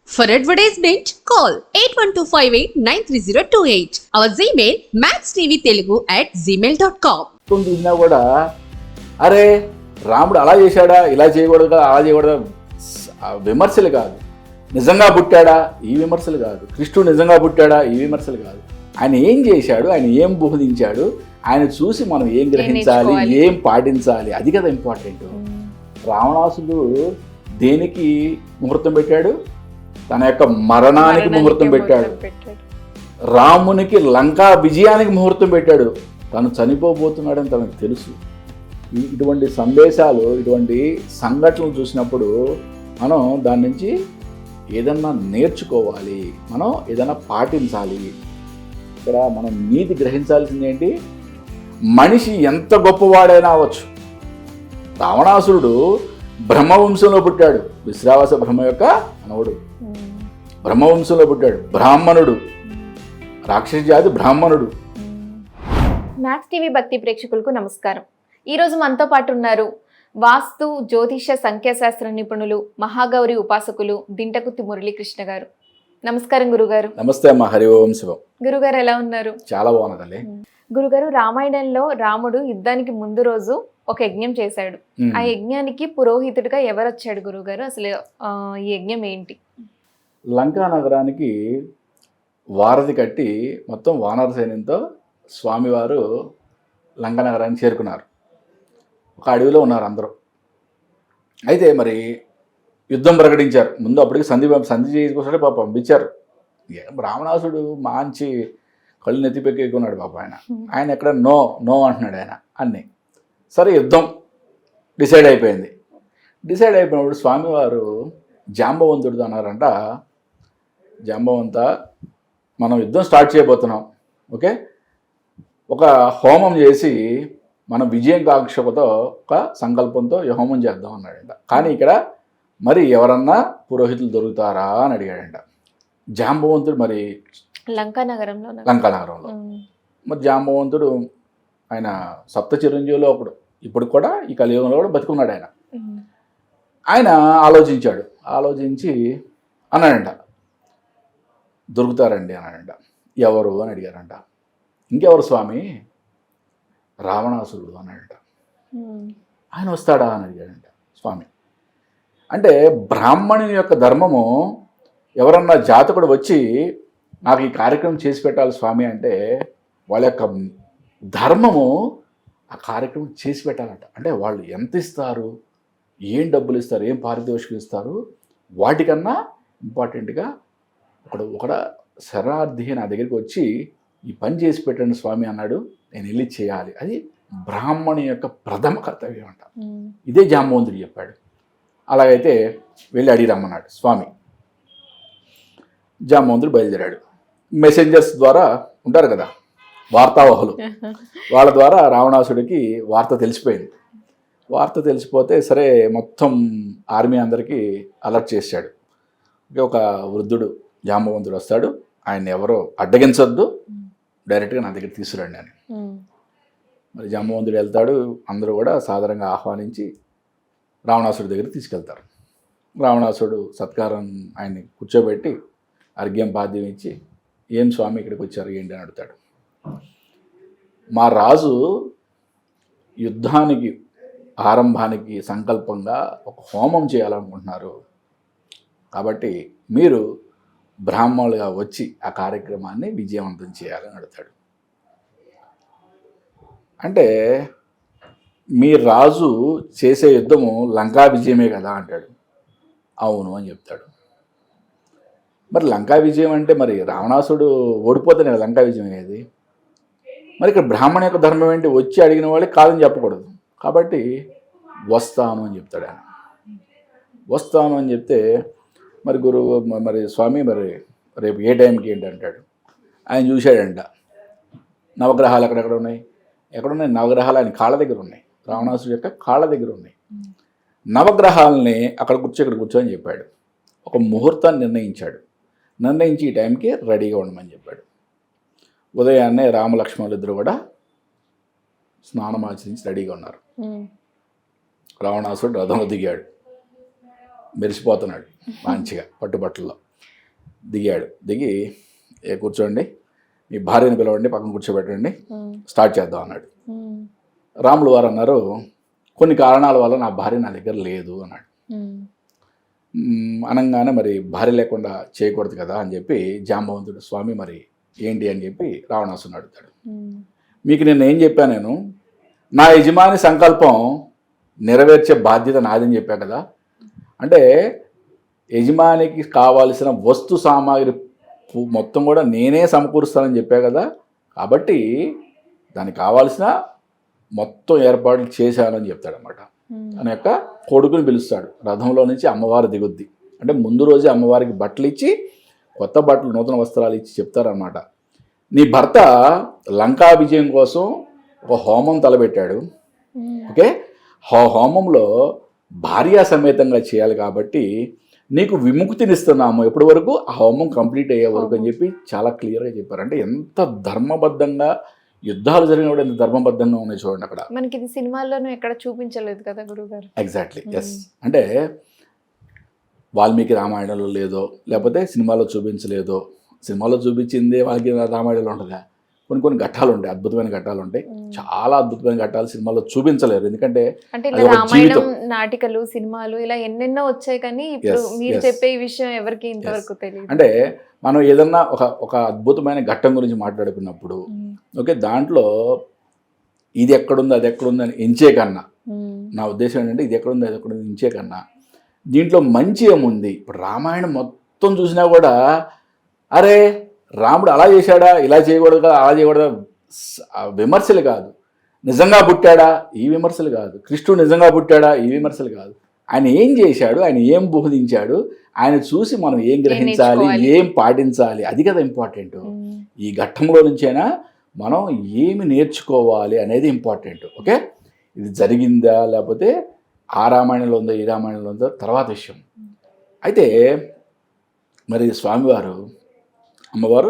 For advertisement, call 8125893028. Our Gmail maxtvtelugu@gmail.com. చూసినా కూడా అరే రాముడు అలా చేశాడా, ఇలా చేయకూడదు కదా, అలా చేయకూడదు, విమర్శలు కాదు. నిజంగా పుట్టాడా, ఈ విమర్శలు కాదు. కృష్ణుడు నిజంగా పుట్టాడా, ఈ విమర్శలు కాదు. ఆయన ఏం చేశాడు, ఆయన ఏం బోధించాడు, ఆయన చూసి మనం ఏం గ్రహించాలి, ఏం పాటించాలి, అది కదా ఇంపార్టెంట్. రావణాసుడు దేనికి ముహూర్తం పెట్టాడు? తన యొక్క మరణానికి ముహూర్తం పెట్టాడు. రామునికి లంకా విజయానికి ముహూర్తం పెట్టాడు. తను చనిపోబోతున్నాడని తనకు తెలుసు. ఇటువంటి సందేశాలు, ఇటువంటి సంఘటనలు చూసినప్పుడు మనం దాని నుంచి ఏదన్నా నేర్చుకోవాలి, మనం ఏదైనా పాటించాలి. ఇక్కడ మనం నీతి గ్రహించాల్సింది ఏంటి? మనిషి ఎంత గొప్పవాడైనా అవ్వచ్చు. రావణాసురుడు బ్రహ్మవంశంలో పుట్టాడు. విశ్రావస బ్రహ్మ యొక్క మనవుడు. బ్రహ్మవంశంలో పుట్టాడు. బ్రాహ్మణుడు, రాక్షస జాతి బ్రాహ్మణుడు. మ్యాక్స్ టీవీ భక్తి ప్రేక్షకులకు నమస్కారం. ఈరోజు మనతో పాటు ఉన్నారు వాస్తు, జ్యోతిష, సంఖ్యాశాస్త్ర నిపుణులు, మహాగౌరి ఉపాసకులు దింటకుత్తి మురళీకృష్ణ గారు. నమస్కారం గురుగారు. నమస్తే అమ్మా. హరి ఓం శివం. గురుగారు ఎలా ఉన్నారు? చాలా బాగున్నదండి. గురుగారు, రామాయణంలో రాముడు యుద్ధానికి ముందు రోజు ఒక యజ్ఞం చేశాడు. ఆ యజ్ఞానికి పురోహితుడిగా ఎవరు వచ్చాడు గురుగారు? అసలు ఈ యజ్ఞం ఏంటి? లంకా నగరానికి వారధి కట్టి మొత్తం వానర సైన్యంతో స్వామివారు లంకా నగరానికి చేరుకున్నారు. ఒక అడవిలో ఉన్నారు అందరూ. అయితే మరి యుద్ధం ప్రకటించారు. ముందు అప్పటికి సంధి చేసుకొస్తాడే పాప పంపించారు. రావణాసుడు మంచి కళ్ళు నెత్తిపెక్కున్నాడు పాప. ఆయన ఎక్కడ నో నో అంటున్నాడు ఆయన అన్నీ. సరే యుద్ధం డిసైడ్ అయిపోయింది. డిసైడ్ అయిపోయినప్పుడు స్వామివారు జాంబవంతుడితో అన్నారంట, జాంబవంత మనం యుద్ధం స్టార్ట్ చేయబోతున్నాం, ఓకే, ఒక హోమం చేసి మనం విజయం కాంక్షతో ఒక సంకల్పంతో ఈ హోమం చేద్దాం అన్నాడంట. కానీ ఇక్కడ మరి ఎవరన్నా పురోహితులు దొరుకుతారా అని అడిగాడంట. జాంబవంతుడు మరి లంకా నగరంలో మరి జాంబవంతుడు ఆయన సప్త చిరంజీవులో ఒకడు. ఇప్పుడు కూడా ఈ కలియుగంలో కూడా బతుకున్నాడు ఆయన. ఆయన ఆలోచించాడు. ఆలోచించి అన్నాడంట, దొరుకుతారండి అన్నాడంట. ఎవరు అని అడిగారంట. ఇంకెవరు స్వామి? రావణాసురుడు అన్నాడంట. ఆయన వస్తాడా అని అడిగాడంట స్వామి. అంటే బ్రాహ్మణుని యొక్క ధర్మము, ఎవరన్నా జాతకుడు వచ్చి నాకు ఈ కార్యక్రమం చేసి పెట్టాలి స్వామి అంటే వాళ్ళ యొక్క ధర్మము ఆ కార్యక్రమం చేసి పెట్టాలంట. అంటే వాళ్ళు ఎంత ఇస్తారు, ఏం డబ్బులు ఇస్తారు, ఏం పారితోషికం ఇస్తారు, వాటికన్నా ఇంపార్టెంట్గా ఒకడ శరణార్థి నా దగ్గరికి వచ్చి ఈ పని చేసి పెట్టండి స్వామి అన్నాడు. నేను వెళ్ళి చేయాలి. అది బ్రాహ్మణి యొక్క ప్రథమ కర్తవ్యం అంట. ఇదే జాంబవంతుడు చెప్పాడు. అలాగైతే వెళ్ళి అడిగి రమ్మన్నాడు స్వామి. జాంబవంతుడు బయలుదేరాడు. మెసెంజర్స్ ద్వారా ఉంటారు కదా, వార్తావాహులు, వాళ్ళ ద్వారా రావణాసుడికి వార్త తెలిసిపోయింది. వార్త తెలిసిపోతే సరే మొత్తం ఆర్మీ అందరికీ అలర్ట్ చేశాడు. ఒక వృద్ధుడు జాంబవంతుడు వస్తాడు, ఆయన ఎవరో అడ్డగించొద్దు, డైరెక్ట్గా నా దగ్గర తీసుకురండి అని. మరి జాంబవంతుడు వెళ్తాడు. అందరూ కూడా సాధారణంగా ఆహ్వానించి రావణాసుడి దగ్గరికి తీసుకెళ్తారు. రావణాసుడు సత్కారం ఆయన్ని కూర్చోబెట్టి అర్ఘ్యం పాద్యం ఇచ్చి, ఏం స్వామి ఇక్కడికి వచ్చారు ఏంటి అని అడుగుతాడు. మా రాజు యుద్ధానికి ఆరంభానికి సంకల్పంగా ఒక హోమం చేయాలనుకుంటున్నారు, కాబట్టి మీరు బ్రాహ్మణులుగా వచ్చి ఆ కార్యక్రమాన్ని విజయవంతం చేయాలని అడుగుతాడు. అంటే మీ రాజు చేసే యుద్ధము లంకా విజయమే కదా అంటాడు. అవును అని చెప్తాడు. మరి లంకా విజయం అంటే మరి రావణాసుడు ఓడిపోతేనే కదా లంకా విజయం అనేది. మరి ఇక్కడ బ్రాహ్మణ యొక్క ధర్మం ఏంటి? వచ్చి అడిగిన వాళ్ళకి కాదని చెప్పకూడదు. కాబట్టి వస్తాను అని చెప్తాడు ఆయన. వస్తాను అని చెప్తే మరి గురువు మరి స్వామి మరి రేపు ఏ టైంకి ఏంటి అంటాడు. ఆయన చూశాడంట, నవగ్రహాలు ఎక్కడెక్కడ ఉన్నాయి, ఎక్కడున్నాయి నవగ్రహాలు ఆయన కాళ్ళ దగ్గర ఉన్నాయి, రావణాసుడి యొక్క కాళ్ళ దగ్గర ఉన్నాయి. నవగ్రహాలని అక్కడ ఇక్కడ కూర్చోని చెప్పాడు. ఒక ముహూర్తాన్ని నిర్ణయించి ఈ టైంకి రెడీగా ఉండమని చెప్పాడు. ఉదయాన్నే రామలక్ష్మణులు ఇద్దరు కూడా స్నానం ఆచరించి రెడీగా ఉన్నారు. రావణాసుడు రథంలో దిగాడు, మెరిసిపోతున్నాడు మంచిగా పట్టుబట్టల్లో. దిగాడు. దిగి కూర్చోండి, మీ భార్యను పిలవండి, పక్కన కూర్చోబెట్టండి, స్టార్ట్ చేద్దాం అన్నాడు. రాములు వారు అన్నారు, కొన్ని కారణాల వల్ల నా భార్య నా దగ్గర లేదు అన్నాడు. అనగానే మరి భార్య లేకుండా చేయకూడదు కదా అని చెప్పి జాంబవంతుడు, స్వామి మరి ఏంటి అని చెప్పి రావణాసురుని అడుగుతాడు. మీకు నేను ఏం చెప్పాను, నేను నా యజమాని సంకల్పం నెరవేర్చే బాధ్యత నాదని చెప్పా కదా. అంటే యజమానికి కావాల్సిన వస్తు సామాగ్రి మొత్తం కూడా నేనే సమకూరుస్తానని చెప్పా కదా, కాబట్టి దానికి కావాల్సిన మొత్తం ఏర్పాట్లు చేశానని చెప్తాడనమాట. తన యొక్క కొడుకుని పిలుస్తాడు. రథంలో నుంచి అమ్మవారు దిగుద్ది. అంటే ముందు రోజే అమ్మవారికి బట్టలు ఇచ్చి, కొత్త బట్టలు, నూతన వస్త్రాలు ఇచ్చి చెప్తారనమాట, నీ భర్త లంకా విజయం కోసం ఒక హోమం తలపెట్టాడు. ఓకే, హోమంలో భార్యా సమేతంగా చేయాలి కాబట్టి నీకు విముక్తినిస్తున్నాము ఎప్పటి వరకు, ఆ హోమం కంప్లీట్ అయ్యే వరకు అని చెప్పి చాలా క్లియర్గా చెప్పారు. అంటే ఎంత ధర్మబద్ధంగా యుద్ధాలు జరిగినప్పుడు ఎంత ధర్మబద్ధంగా ఉన్నాయి చూడండి అక్కడ. మనకి ఇది సినిమాల్లోనూ ఎక్కడ చూపించలేదు కదా గురుగారు. Exactly, yes. అంటే వాల్మీకి రామాయణంలో లేదో, లేకపోతే సినిమాలో చూపించలేదో, సినిమాలో చూపించిందే వాళ్ళకి రామాయణంలో ఉంటుందా, కొన్ని ఘట్టాలు ఉంటాయి, అద్భుతమైన ఘట్టాలు ఉంటాయి. చాలా అద్భుతమైన ఘట్టాలు సినిమాలో చూపించలేరు, ఎందుకంటే రామాయణం నాటికలు, సినిమాలు ఇలా ఎన్నెన్నో వచ్చాయి, కానీ ఇప్పుడు మీరు చెప్పే ఈ విషయం ఎవరికి ఇంతవరకు తెలియదు. అంటే మనం ఏదన్నా ఒక అద్భుతమైన ఘట్టం గురించి మాట్లాడుకున్నప్పుడు, ఓకే, దాంట్లో ఇది ఎక్కడుంది అది ఎక్కడుంది అని ఎంచే కన్నా, నా ఉద్దేశం ఏంటంటే ఇది ఎక్కడుంది అది ఎక్కడుంది ఎంచే కన్నా దీంట్లో మంచి ఏముంది. ఇప్పుడు రామాయణం మొత్తం చూసినా కూడా అరే రాముడు అలా చేశాడా, ఇలా చేయకూడదు కదా, అలా చేయకూడదు, విమర్శలు కాదు. నిజంగా పుట్టాడా, ఈ విమర్శలు కాదు. కృష్ణుడు నిజంగా పుట్టాడా, ఈ విమర్శలు కాదు. ఆయన ఏం చేశాడు, ఆయన ఏం బోధించాడు, ఆయన చూసి మనం ఏం గ్రహించాలి, ఏం పాటించాలి, అది కదా ఇంపార్టెంట్. ఈ ఘట్టంలో నుంచైనా మనం ఏమి నేర్చుకోవాలి అనేది ఇంపార్టెంట్. ఓకే, ఇది జరిగిందా లేకపోతే ఆ రామాయణంలో ఉందో ఈ రామాయణంలో ఉందో తర్వాత విషయం. అయితే మరి స్వామివారు అమ్మవారు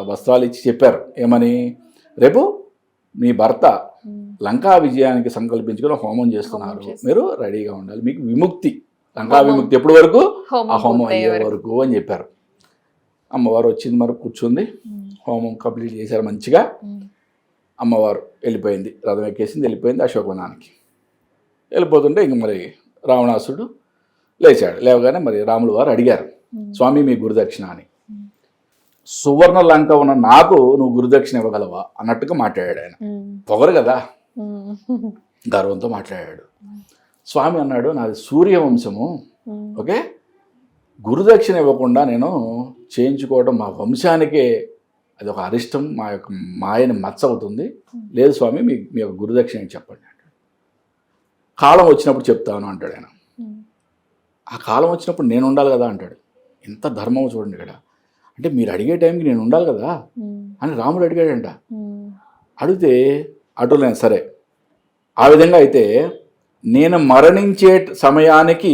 వస్త్రాలు ఇచ్చి చెప్పారు ఏమని, రేపు మీ భర్త లంకా విజయానికి సంకల్పించుకుని హోమం చేస్తున్నారు, మీరు రెడీగా ఉండాలి, మీకు విముక్తి, లంకా విముక్తి ఎప్పటి వరకు, ఆ హోమం అయ్యే వరకు అని చెప్పారు. అమ్మవారు వచ్చింది, మరి కూర్చుంది, హోమం కంప్లీట్ చేశారు మంచిగా. అమ్మవారు వెళ్ళిపోయింది, రథం ఎక్కేసింది, వెళ్ళిపోయింది అశోకవనానికి. వెళ్ళిపోతుంటే ఇంక మరి రావణాసుడు లేచాడు. లేవగానే మరి రాములు వారు అడిగారు, స్వామి మీ గురుదక్షిణ అని. సువర్ణ లంక ఉన్న నాకు నువ్వు గురుదక్షిణ ఇవ్వగలవా అన్నట్టుగా మాట్లాడాడు ఆయన. పొగరు కదా, గర్వంతో మాట్లాడాడు. స్వామి అన్నాడు, నాది సూర్యవంశము, ఓకే, గురుదక్షిణ ఇవ్వకుండా నేను చేయించుకోవడం మా వంశానికే అది ఒక అరిష్టం, మాయని మచ్చ అవుతుంది. లేదు స్వామి, మీ యొక్క గురుదక్షిణ చెప్పండి అంటాడు. కాలం వచ్చినప్పుడు చెప్తాను అంటాడు ఆయన. ఆ కాలం వచ్చినప్పుడు నేను ఉండాలి కదా అంటాడు. ఎంత ధర్మం చూడండి ఇక్కడ. అంటే మీరు అడిగే టైంకి నేను ఉండాలి కదా అని రాముడు అడిగాడంట. అడిగితే అటులేను, సరే ఆ విధంగా అయితే నేను మరణించే సమయానికి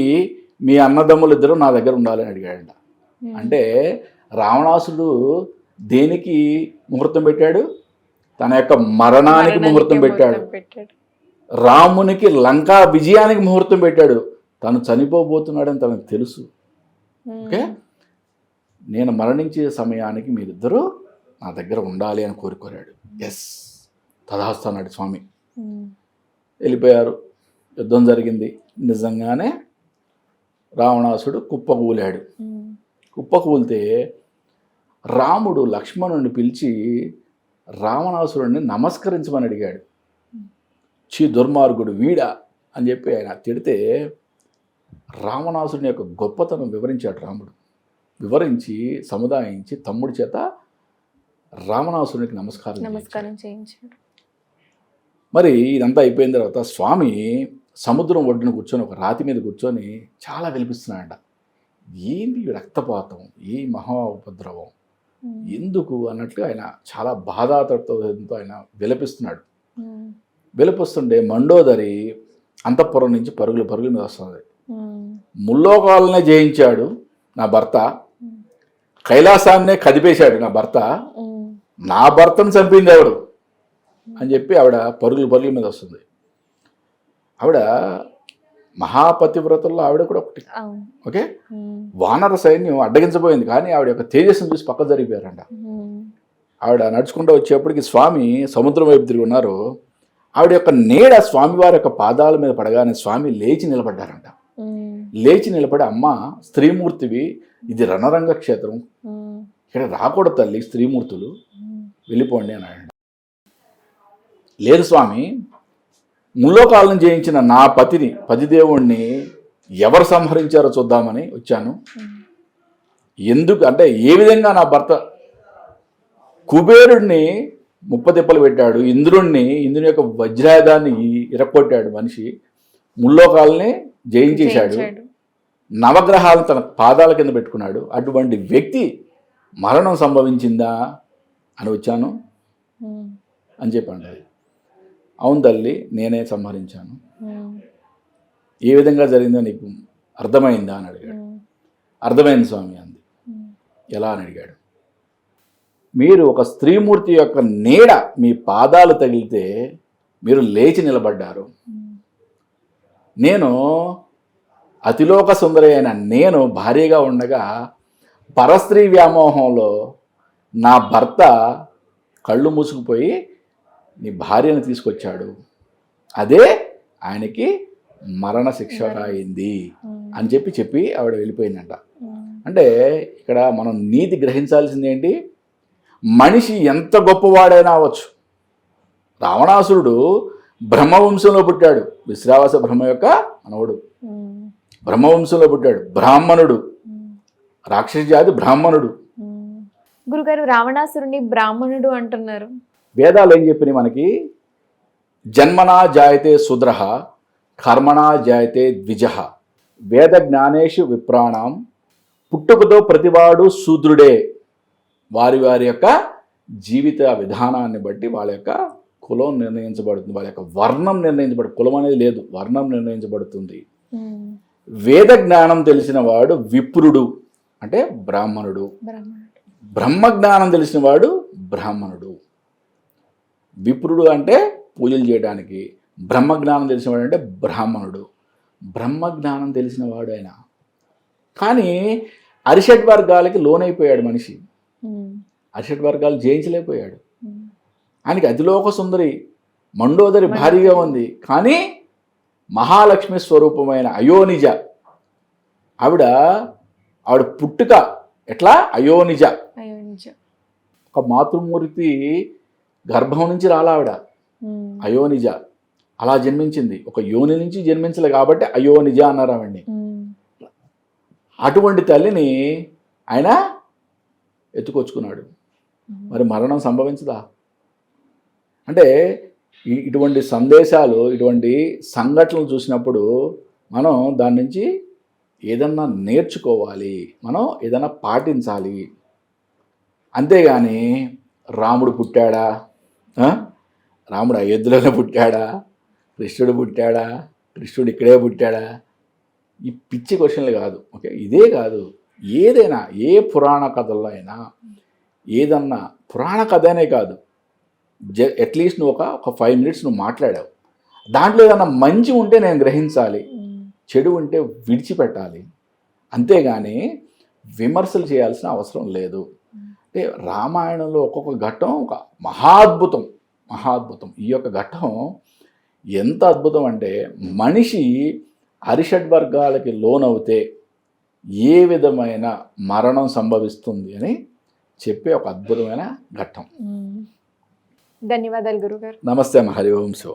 మీ అన్నదమ్ములు ఇద్దరు నా దగ్గర ఉండాలని అడిగాడంట. అంటే రావణాసుడు దేనికి ముహూర్తం పెట్టాడు, తన యొక్క మరణానికి ముహూర్తం పెట్టాడు. రామునికి లంకా విజయానికి ముహూర్తం పెట్టాడు. తను చనిపోబోతున్నాడని తనకు తెలుసు. ఓకే, నేను మరణించే సమయానికి మీరిద్దరూ నా దగ్గర ఉండాలి అని కోరుకోరాడు. ఎస్, తదాస్తు అన్నాడు స్వామి. వెళ్ళిపోయారు, యుద్ధం జరిగింది. నిజంగానే రావణాసుడు కుప్పకూలాడు. కుప్పకూలితే రాముడు లక్ష్మణుడిని పిలిచి రావణాసురుడిని నమస్కరించమని అడిగాడు. చీ దుర్మార్గుడు వీడా అని చెప్పి ఆయన తిడితే రావణాసురుని యొక్క గొప్పతనం వివరించాడు రాముడు. వివరించి సముదాయించి తమ్ముడి చేత రావణాసురునికి నమస్కారం చేయించాడు. మరి ఇదంతా అయిపోయిన తర్వాత స్వామి సముద్రం ఒడ్డున కూర్చొని ఒక రాతి మీద కూర్చొని చాలా విలిపిస్తున్నాడంట. ఏంది రక్తపాతం, ఈ మహా ఉపద్రవం ఎందుకు అన్నట్లు ఆయన చాలా బాధాతత్వంతో ఆయన విలపిస్తున్నాడు. విలపిస్తుంటే మండోదరి అంతఃపురం నుంచి పరుగుల మీద వస్తుంది. ముల్లోకాలనే జయించాడు నా భర్త, కైలాసాన్నే కదిపేశాడు నా భర్త, నా భర్తను చంపింది ఎవడు అని చెప్పి ఆవిడ పరుగుల మీద వస్తుంది. ఆవిడ మహాపతివ్రతల్లో ఆవిడ కూడా ఒకటి. అవును. ఓకే, వానర సైన్యం అడ్డగించబోయింది కానీ ఆవిడ యొక్క తేజస్సును చూసి పక్క జరిగిపోయారంట. ఆవిడ నడుచుకుంటూ వచ్చేప్పటికి స్వామి సముద్రం వైపు తిరిగి ఉన్నారు. ఆవిడ యొక్క నీడ స్వామివారి యొక్క పాదాల మీద పడగానే స్వామి లేచి నిలబడ్డారంట. లేచి నిలబడి, అమ్మ స్త్రీమూర్తివి, ఇది రణరంగ క్షేత్రం, ఇక్కడ రాకూడదు తల్లి స్త్రీమూర్తులు, వెళ్ళిపోండి అన్నాడు. లేదు స్వామి, ముల్లోకాలను జయించిన నా పతిదేవుణ్ణి ఎవరు సంహరించారో చూద్దామని వచ్చాను. ఎందుకు అంటే, ఏ విధంగా నా భర్త కుబేరుడిని ముప్పతిప్పలు పెట్టాడు, ఇంద్రుణ్ణి యొక్క వజ్రాయుధాన్ని ఇరక్కొట్టాడు మనిషి, ముల్లోకాలని జయించేశాడు, నవగ్రహాలను తన పాదాల కింద పెట్టుకున్నాడు. అటువంటి వ్యక్తి మరణం సంభవించిందా అని వచ్చాను అని చెప్పండి. అవును తల్లి, నేనే సంహరించాను. ఏ విధంగా జరిగిందో నీకు అర్థమైందా అని అడిగాడు. అర్థమైంది స్వామి అంది. ఎలా అని అడిగాడు. మీరు ఒక స్త్రీమూర్తి యొక్క నీడ మీ పాదాలు తగిలితే మీరు లేచి నిలబడ్డారు. నేను అతిలోక సుందరి అయిన నేను భార్యగా ఉండగా పరస్త్రీ వ్యామోహంలో నా భర్త కళ్ళు మూసుకుపోయి నీ భార్యను తీసుకొచ్చాడు, అదే ఆయనకి మరణ శిక్ష అయింది అని చెప్పి ఆవిడ వెళ్ళిపోయిందంట. అంటే ఇక్కడ మనం నీతి గ్రహించాల్సింది ఏంటి, మనిషి ఎంత గొప్పవాడైనా అవ్వచ్చు. రావణాసురుడు బ్రహ్మవంశంలో పుట్టాడు, విశ్రావాస బ్రహ్మ యొక్క మనవడు, బ్రహ్మవంశంలో పుట్టాడు, బ్రాహ్మణుడు, రాక్షస జాతి బ్రాహ్మణుడు. గురుగారు, రావణాసురుని బ్రాహ్మణుడు అంటున్నారు. వేదాలు ఏం చెప్పినాయి మనకి, జన్మనా జాయతే శూద్రః కర్మణా జాయతే ద్విజః, వేద జ్ఞానేషు విప్రాణం, పుట్టుకతో ప్రతివాడు శూద్రుడే. వారి యొక్క జీవిత విధానాన్ని బట్టి వాళ్ళ యొక్క కులం నిర్ణయించబడుతుంది, వాళ్ళ యొక్క వర్ణం నిర్ణయించబడుతుంది. కులం అనేది లేదు, వర్ణం నిర్ణయించబడుతుంది. వేద జ్ఞానం తెలిసిన వాడు విప్రుడు అంటే బ్రాహ్మణుడు, బ్రహ్మ జ్ఞానం తెలిసిన వాడు బ్రాహ్మణుడు. విప్రుడు అంటే పూజలు చేయడానికి, బ్రహ్మజ్ఞానం తెలిసిన వాడు అంటే బ్రాహ్మణుడు. బ్రహ్మజ్ఞానం తెలిసిన వాడు ఆయన. కానీ అరిషడ్ వర్గాలకి లోనైపోయాడు మనిషి, అరిషడ్ వర్గాలు జయించలేకపోయాడు. ఆయనకి అతిలోక సుందరి మండోదరి భారీగా ఉంది, కానీ మహాలక్ష్మి స్వరూపమైన అయోనిజ ఆవిడ పుట్టుక ఎట్లా అయోనిజ, ఒక మాతృమూర్తి గర్భం నుంచి రాలా ఆవిడ, అయోనిజ అలా జన్మించింది, ఒక యోని నుంచి జన్మించలే కాబట్టి అయోనిజ అన్నారు ఆవిడ్ని. అటువంటి తల్లిని ఆయన ఎత్తుకొచ్చుకున్నాడు. మరి మరణం సంభవించదా అంటే, ఇటువంటి సందేశాలు, ఇటువంటి సంఘటనలు చూసినప్పుడు మనం దాని నుంచి ఏదన్నా నేర్చుకోవాలి, మనం ఏదన్నా పాటించాలి. అంతేగాని రాముడు పుట్టాడా, రాముడు అయోధ్యలోనే పుట్టాడా, కృష్ణుడు పుట్టాడా, కృష్ణుడు ఇక్కడే పుట్టాడా, ఈ పిచ్చి క్వశ్చన్లు కాదు. ఓకే, ఇదే కాదు, ఏదైనా ఏ పురాణ కథల్లో అయినా ఏదన్నా పురాణ కథ అనే కాదు, అట్లీస్ట్ నువ్వు ఒక 5 minutes నువ్వు మాట్లాడావు, దాంట్లో ఏదన్నా మంచి ఉంటే నేను గ్రహించాలి, చెడు ఉంటే విడిచిపెట్టాలి. అంతేగాని విమర్శలు చేయాల్సిన అవసరం లేదు. అంటే రామాయణంలో ఒక్కొక్క ఘట్టం ఒక మహాద్భుతం. ఈ యొక్క ఘట్టం ఎంత అద్భుతం అంటే, మనిషి అరిషడ్ వర్గాలకి లోనవుతే ఏ విధమైన మరణం సంభవిస్తుంది అని చెప్పే ఒక అద్భుతమైన ఘట్టం. ధన్యవాదాలు గురుగారు. నమస్తే. హరి ఓం శివ.